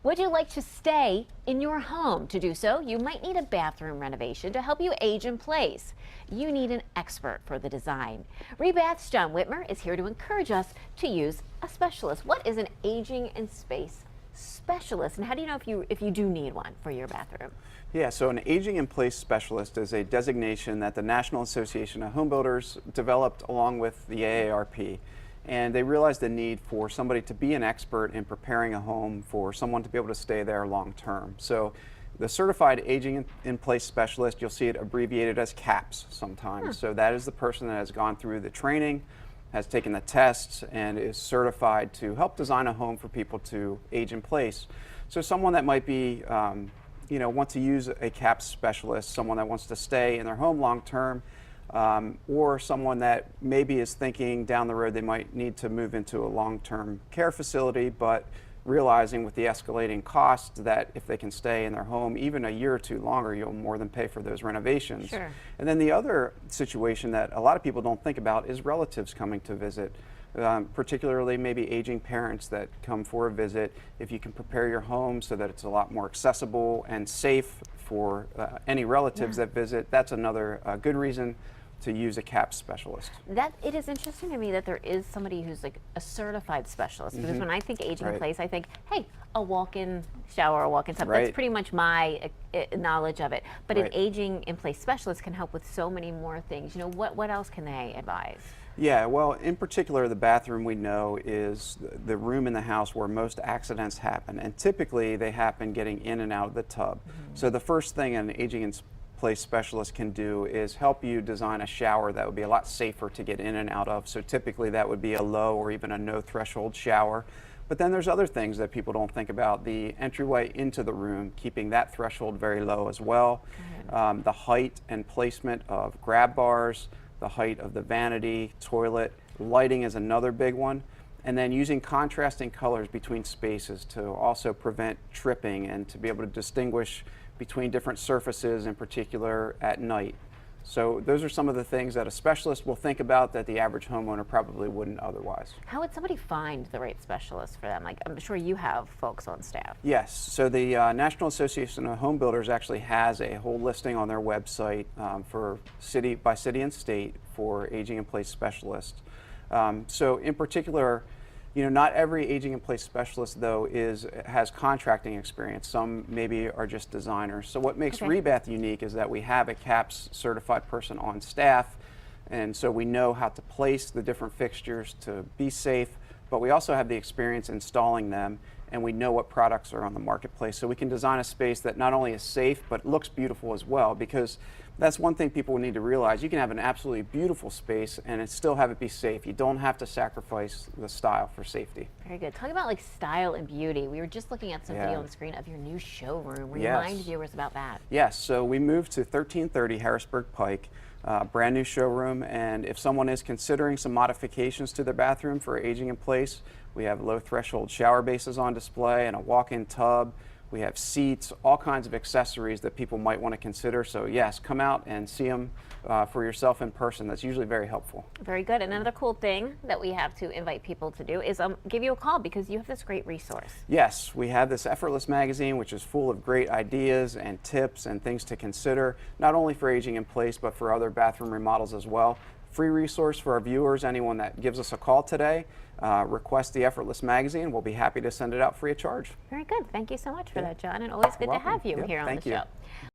Would you like to stay in your home? To do so, you might need a bathroom renovation to help you age in place. You need an expert for the design. Rebath's John Whitmer is here to encourage us to use a specialist. What is an aging in space specialist, and how do you know if you do need one for your bathroom? Yeah, so an Aging in Place Specialist is a designation that the National Association of Home Builders developed along with the AARP. And they realized the need for somebody to be an expert in preparing a home for someone to be able to stay there long term. So the Certified Aging in Place Specialist, you'll see it abbreviated as CAPS sometimes. So that is the person that has gone through the training, has taken the tests, and is certified to help design a home for people to age in place. So someone that might be, want to use a CAPS specialist, someone that wants to stay in their home long term, or someone that maybe is thinking down the road they might need to move into a long-term care facility, but realizing with the escalating costs that if they can stay in their home even a year or two longer, you'll more than pay for those renovations. Sure. And then the other situation that a lot of people don't think about is relatives coming to visit. Particularly maybe aging parents that come for a visit. If you can prepare your home so that it's a lot more accessible and safe for any relatives that visit, that's another good reason to use a CAPS specialist. It is interesting to me that there is somebody who's like a certified specialist, because when I think aging in place, I think, hey, a walk-in shower, a walk-in tub. That's pretty much my knowledge of it. But an aging in place specialist can help with so many more things. You know, what else can they advise? Yeah, well, in particular, the bathroom we know is the room in the house where most accidents happen, and typically they happen getting in and out of the tub. So the first thing an aging in place specialist can do is help you design a shower that would be a lot safer to get in and out of. So typically that would be a low or even a no threshold shower. But then there's other things that people don't think about. The entryway into the room, keeping that threshold very low as well. The height and placement of grab bars, the height of the vanity, toilet, lighting is another big one. And then using contrasting colors between spaces to also prevent tripping and to be able to distinguish between different surfaces, in particular at night. So those are some of the things that a specialist will think about that the average homeowner probably wouldn't otherwise. How would somebody find the right specialist for them? Like, I'm sure you have folks on staff. Yes, so the National Association of Home Builders actually has a whole listing on their website for city by city and state for aging in place specialists. So in particular, not every aging in place specialist though has contracting experience. Some maybe are just designers. So what makes Rebath unique is that we have a CAPS certified person on staff, and so we know how to place the different fixtures to be safe, but we also have the experience installing them, and we know what products are on the marketplace. So we can design a space that not only is safe, but looks beautiful as well, because that's one thing people need to realize. You can have an absolutely beautiful space and still have it be safe. You don't have to sacrifice the style for safety. Very good. Talking about like style and beauty, we were just looking at some video on the screen of your new showroom. Remind viewers about that. Yes, so we moved to 1330 Harrisburg Pike, brand new showroom, and if someone is considering some modifications to their bathroom for aging in place, we have low threshold shower bases on display and a walk-in tub. We have seats, all kinds of accessories that people might want to consider. So yes, come out and see them for yourself in person. That's usually very helpful. Very good. And another cool thing that we have to invite people to do is give you a call, because you have this great resource. Yes, we have this Effortless magazine, which is full of great ideas and tips and things to consider, not only for aging in place, but for other bathroom remodels as well. Free resource for our viewers. Anyone that gives us a call today, request the Effortless magazine. We'll be happy to send it out free of charge. Very good. Thank you so much for that, John, and always good to have you here on the show.